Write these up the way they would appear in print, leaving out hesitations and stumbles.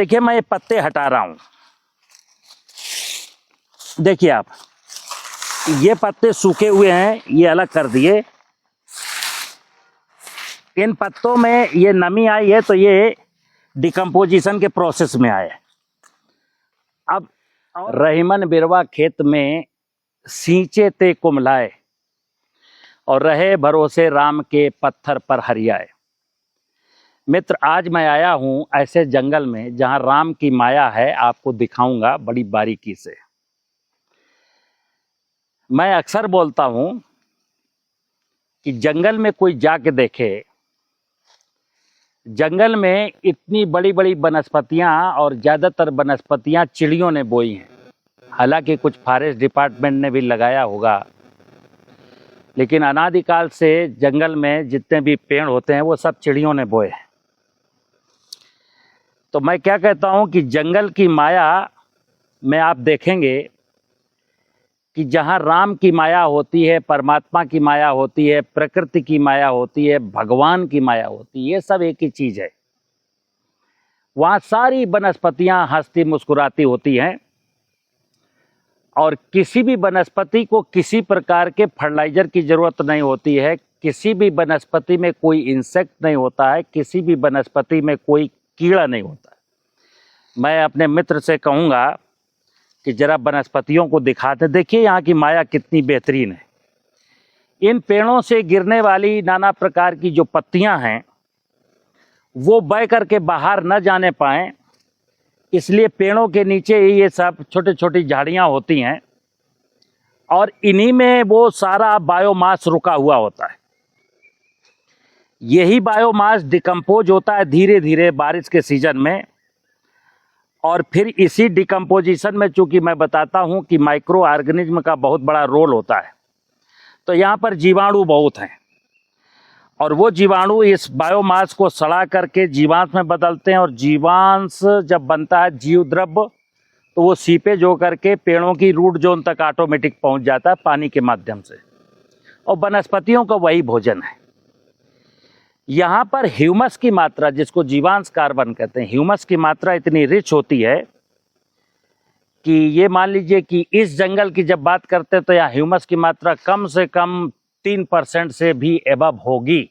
देखिए मैं ये पत्ते हटा रहा हूं। देखिए आप, ये पत्ते सूखे हुए हैं, ये अलग कर दिए। इन पत्तों में ये नमी आई है तो ये डिकम्पोजिशन के प्रोसेस में आए। अब रहीमन बिरवा खेत में सींचे ते कुम्हलाए और रहे भरोसे राम के पत्थर पर हरियाए। मित्र, आज मैं आया हूं ऐसे जंगल में जहां राम की माया है, आपको दिखाऊंगा बड़ी बारीकी से। मैं अक्सर बोलता हूं कि जंगल में कोई जाके देखे, जंगल में इतनी बड़ी बड़ी वनस्पतियां और ज़्यादातर वनस्पतियां चिड़ियों ने बोई हैं। हालांकि कुछ फॉरेस्ट डिपार्टमेंट ने भी लगाया होगा, लेकिन अनादिकाल से जंगल में जितने भी पेड़ होते हैं वो सब चिड़ियों ने बोए हैं। तो मैं क्या कहता हूं कि जंगल की माया में आप देखेंगे कि जहां राम की माया होती है, परमात्मा की माया होती है, प्रकृति की माया होती है, भगवान की माया होती है, ये सब एक ही चीज है। वहां सारी वनस्पतियां हंसती मुस्कुराती होती हैं और किसी भी वनस्पति को किसी प्रकार के फर्टिलाइजर की जरूरत नहीं होती है। किसी भी वनस्पति में कोई इंसेक्ट नहीं होता है, किसी भी वनस्पति में कोई कीड़ा नहीं होता है। मैं अपने मित्र से कहूँगा कि जरा वनस्पतियों को दिखाते। देखिए यहाँ की माया कितनी बेहतरीन है। इन पेड़ों से गिरने वाली नाना प्रकार की जो पत्तियां हैं वो बह करके बाहर न जाने पाएं, इसलिए पेड़ों के नीचे ही ये सब छोटी छोटी झाड़ियां होती हैं और इन्हीं में वो सारा बायोमास रुका हुआ होता है। यही बायोमास डिकम्पोज होता है धीरे धीरे बारिश के सीजन में, और फिर इसी डिकम्पोजिशन में चूंकि मैं बताता हूं कि माइक्रो ऑर्गेनिज्म का बहुत बड़ा रोल होता है, तो यहाँ पर जीवाणु बहुत हैं और वो जीवाणु इस बायोमास को सड़ा करके जीवांश में बदलते हैं और जीवांश जब बनता है जीव द्रव्य तो वो सीपेज हो करके पेड़ों की रूट जोन तक ऑटोमेटिक पहुंच जाता है पानी के माध्यम से, और वनस्पतियों का वही भोजन है। यहाँ पर ह्यूमस की मात्रा, जिसको जीवांश कार्बन कहते हैं, ह्यूमस की मात्रा इतनी रिच होती है कि ये मान लीजिए कि इस जंगल की जब बात करते हैं तो यहाँ ह्यूमस की मात्रा कम से कम 3% से भी एबव होगी।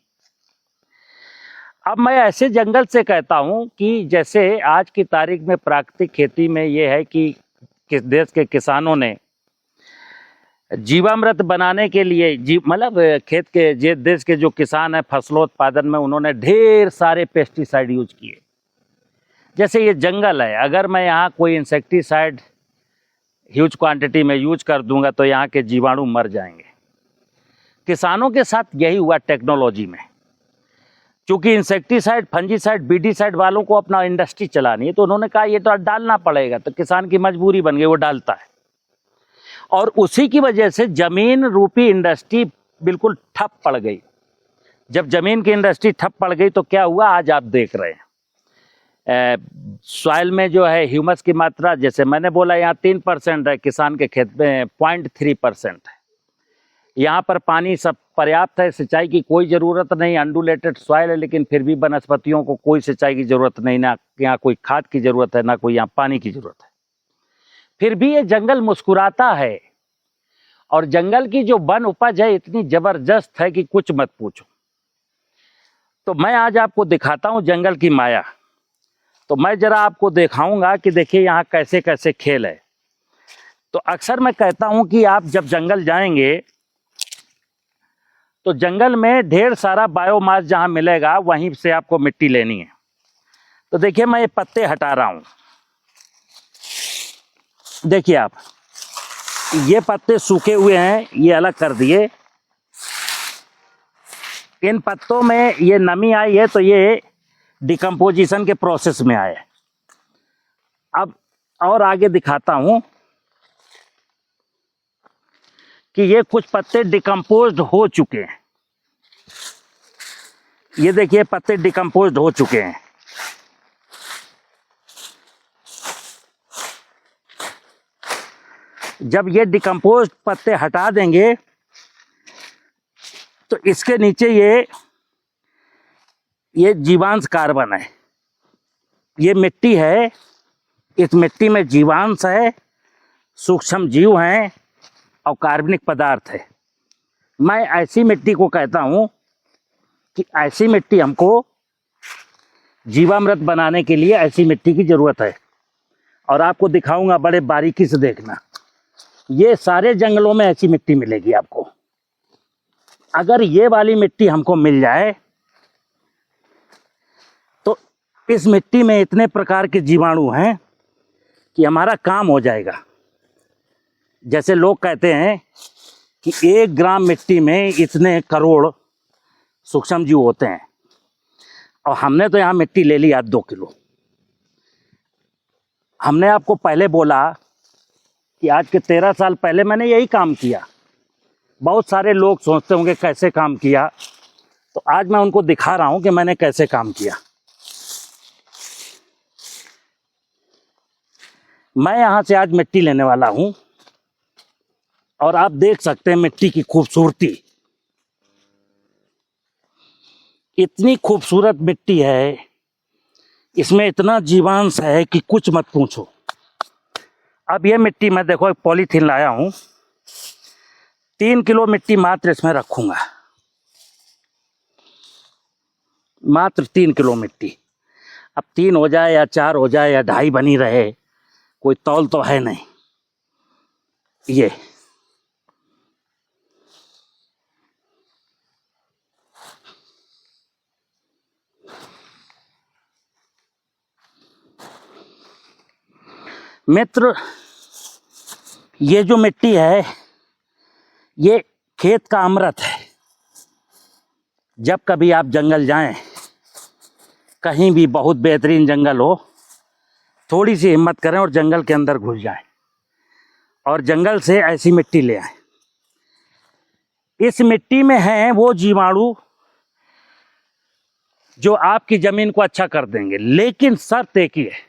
अब मैं ऐसे जंगल से कहता हूँ कि जैसे आज की तारीख में प्राकृतिक खेती में ये है कि देश के किसानों ने जीवामृत बनाने के लिए मतलब खेत के जे देश के जो किसान हैं फसलोत्पादन में उन्होंने ढेर सारे पेस्टिसाइड यूज किए। जैसे ये जंगल है, अगर मैं यहाँ कोई इंसेक्टिसाइड ह्यूज क्वांटिटी में यूज कर दूंगा तो यहाँ के जीवाणु मर जाएंगे। किसानों के साथ यही हुआ टेक्नोलॉजी में। क्योंकि इंसेक्टिसाइड, फंजीसाइड, बीडीसाइड वालों को अपना इंडस्ट्री चलानी है तो उन्होंने कहा ये तो डालना पड़ेगा, तो किसान की मजबूरी बन गई, वो डालता है। और उसी की वजह से जमीन रूपी इंडस्ट्री बिल्कुल ठप पड़ गई। जब जमीन की इंडस्ट्री ठप पड़ गई तो क्या हुआ, आज आप देख रहे हैं सॉइल में जो है ह्यूमस की मात्रा, जैसे मैंने बोला यहाँ 3% है, किसान के खेत में 0.3% है। यहाँ पर पानी सब पर्याप्त है, सिंचाई की कोई ज़रूरत नहीं, अंडुलेटेड सॉइल है, लेकिन फिर भी वनस्पतियों को कोई सिंचाई की ज़रूरत नहीं, ना यहाँ कोई खाद की ज़रूरत है, ना कोई यहाँ पानी की ज़रूरत है। फिर भी ये जंगल मुस्कुराता है और जंगल की जो वन उपज है इतनी जबरदस्त है कि कुछ मत पूछो। तो मैं आज आपको दिखाता हूं जंगल की माया। तो मैं जरा आपको दिखाऊंगा कि देखिए यहाँ कैसे कैसे खेल है। तो अक्सर मैं कहता हूं कि आप जब जंगल जाएंगे तो जंगल में ढेर सारा बायोमास जहां मिलेगा वहीं से आपको मिट्टी लेनी है। तो देखिए मैं ये पत्ते हटा रहा हूं। देखिए आप, ये पत्ते सूखे हुए हैं, ये अलग कर दिए। इन पत्तों में ये नमी आई है तो ये डिकम्पोजिशन के प्रोसेस में आए। अब और आगे दिखाता हूं कि ये कुछ पत्ते डिकम्पोज्ड हो चुके हैं। ये देखिए पत्ते डिकम्पोज्ड हो चुके हैं। जब ये डिकम्पोज्ड पत्ते हटा देंगे तो इसके नीचे ये जीवांश कार्बन है, ये मिट्टी है, इस मिट्टी में जीवांश है, सूक्ष्म जीव हैं और कार्बनिक पदार्थ है। मैं ऐसी मिट्टी को कहता हूँ कि ऐसी मिट्टी हमको जीवामृत बनाने के लिए ऐसी मिट्टी की ज़रूरत है। और आपको दिखाऊंगा, बड़े बारीकी से देखना, ये सारे जंगलों में ऐसी मिट्टी मिलेगी आपको। अगर ये वाली मिट्टी हमको मिल जाए तो इस मिट्टी में इतने प्रकार के जीवाणु हैं कि हमारा काम हो जाएगा। जैसे लोग कहते हैं कि 1 ग्राम मिट्टी में इतने करोड़ सूक्ष्म जीव होते हैं, और हमने तो यहाँ मिट्टी ले ली 2 किलो। हमने आपको पहले बोला कि आज के 13 साल पहले मैंने यही काम किया। बहुत सारे लोग सोचते होंगे कैसे काम किया, तो आज मैं उनको दिखा रहा हूं कि मैंने कैसे काम किया। मैं यहां से आज मिट्टी लेने वाला हूं और आप देख सकते हैं मिट्टी की खूबसूरती। इतनी खूबसूरत मिट्टी है, इसमें इतना जीवांश है कि कुछ मत पूछो। अब ये मिट्टी मैं देखो एक पॉलीथीन लाया हूं, 3 किलो मिट्टी मात्र इसमें रखूंगा, मात्र 3 किलो मिट्टी। अब 3 हो जाए या 4 हो जाए या 2.5 बनी रहे, कोई तौल तो है नहीं। ये मित्र, ये जो मिट्टी है ये खेत का अमृत है। जब कभी आप जंगल जाएं, कहीं भी बहुत बेहतरीन जंगल हो, थोड़ी सी हिम्मत करें और जंगल के अंदर घुस जाएं और जंगल से ऐसी मिट्टी ले आएं। इस मिट्टी में हैं वो जीवाणु जो आपकी जमीन को अच्छा कर देंगे, लेकिन शर्त एक ही है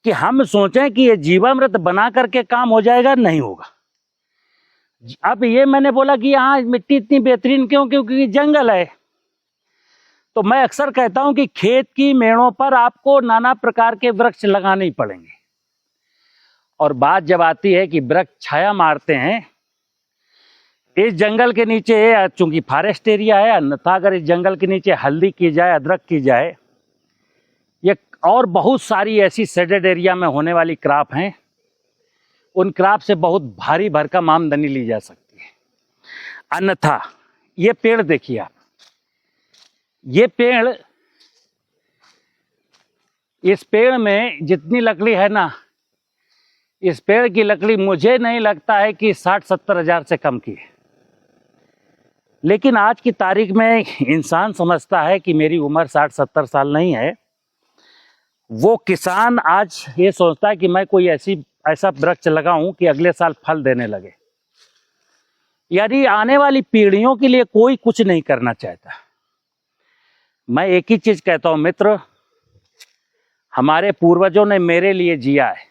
कि हम सोचें कि ये जीवामृत बना करके काम हो जाएगा, नहीं होगा। अब ये मैंने बोला कि यहाँ मिट्टी इतनी बेहतरीन क्यों? क्योंकि जंगल है। तो मैं अक्सर कहता हूं कि खेत की मेड़ों पर आपको नाना प्रकार के वृक्ष लगाने ही पड़ेंगे। और बात जब आती है कि वृक्ष छाया मारते हैं, इस जंगल के नीचे, चूंकि फॉरेस्ट एरिया है, अन्यथा अगर इस जंगल के नीचे हल्दी की जाए, अदरक की जाए, ये और बहुत सारी ऐसी शेडेड एरिया में होने वाली क्रॉप हैं, उन क्रॉप से बहुत भारी भरकम आमदनी ली जा सकती है। अन्यथा ये पेड़ देखिए आप, ये पेड़, इस पेड़ में जितनी लकड़ी है ना, इस पेड़ की लकड़ी मुझे नहीं लगता है कि 60-70 हज़ार से कम की है। लेकिन आज की तारीख में इंसान समझता है कि मेरी उम्र 60-70 साल नहीं है। वो किसान आज ये सोचता है कि मैं कोई ऐसा वृक्ष लगाऊं कि अगले साल फल देने लगे। यानी आने वाली पीढ़ियों के लिए कोई कुछ नहीं करना चाहता। मैं एक ही चीज कहता हूं मित्र, हमारे पूर्वजों ने मेरे लिए जिया है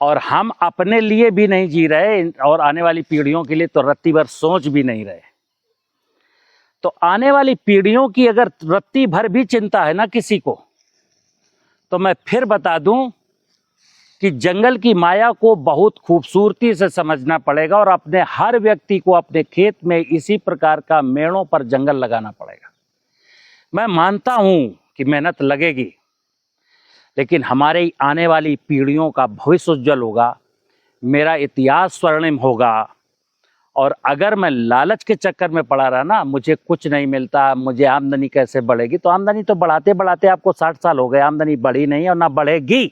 और हम अपने लिए भी नहीं जी रहे, और आने वाली पीढ़ियों के लिए तो रत्ती भर सोच भी नहीं रहे। तो आने वाली पीढ़ियों की अगर रत्ती भर भी चिंता है ना किसी को, तो मैं फिर बता दूं कि जंगल की माया को बहुत खूबसूरती से समझना पड़ेगा और अपने हर व्यक्ति को अपने खेत में इसी प्रकार का मेड़ों पर जंगल लगाना पड़ेगा। मैं मानता हूं कि मेहनत लगेगी, लेकिन हमारे आने वाली पीढ़ियों का भविष्य उज्जवल होगा, मेरा इतिहास स्वर्णिम होगा। और अगर मैं लालच के चक्कर में पड़ा रहा ना, मुझे कुछ नहीं मिलता, मुझे आमदनी कैसे बढ़ेगी, तो आमदनी तो बढ़ाते बढ़ाते आपको 60 साल हो गए, आमदनी बढ़ी नहीं और ना बढ़ेगी।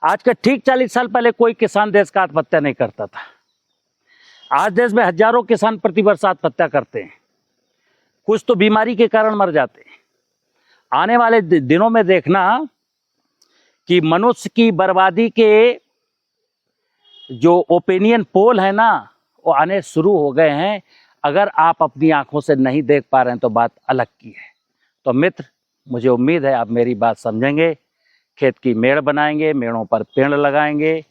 आज के ठीक 40 साल पहले कोई किसान देश का आत्महत्या नहीं करता था। आज देश में हजारों किसान प्रति वर्ष आत्महत्या करते हैं, कुछ तो बीमारी के कारण मर जाते हैं। आने वाले दिनों में देखना कि मनुष्य की बर्बादी के जो ओपिनियन पोल है ना, वो आने शुरू हो गए हैं। अगर आप अपनी आंखों से नहीं देख पा रहे हैं तो बात अलग की है। तो मित्र, मुझे उम्मीद है आप मेरी बात समझेंगे। खेत की मेड़ बनाएंगे, मेड़ों पर पेड़ लगाएंगे,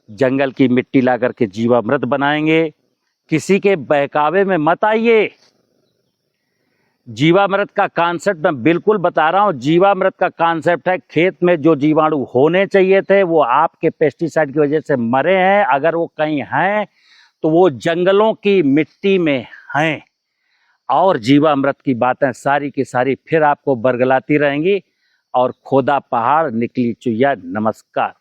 जंगल की मिट्टी ला करके जीवामृत बनाएंगे। किसी के बहकावे में मत आइए। जीवामृत का कॉन्सेप्ट मैं बिल्कुल बता रहा हूँ। जीवामृत का कॉन्सेप्ट है, खेत में जो जीवाणु होने चाहिए थे वो आपके पेस्टिसाइड की वजह से मरे हैं। अगर वो कहीं हैं तो वो जंगलों की मिट्टी में हैं। और जीवामृत की बातें सारी की सारी फिर आपको बरगलाती रहेंगी। और खोदा पहाड़ निकली चुइया। नमस्कार।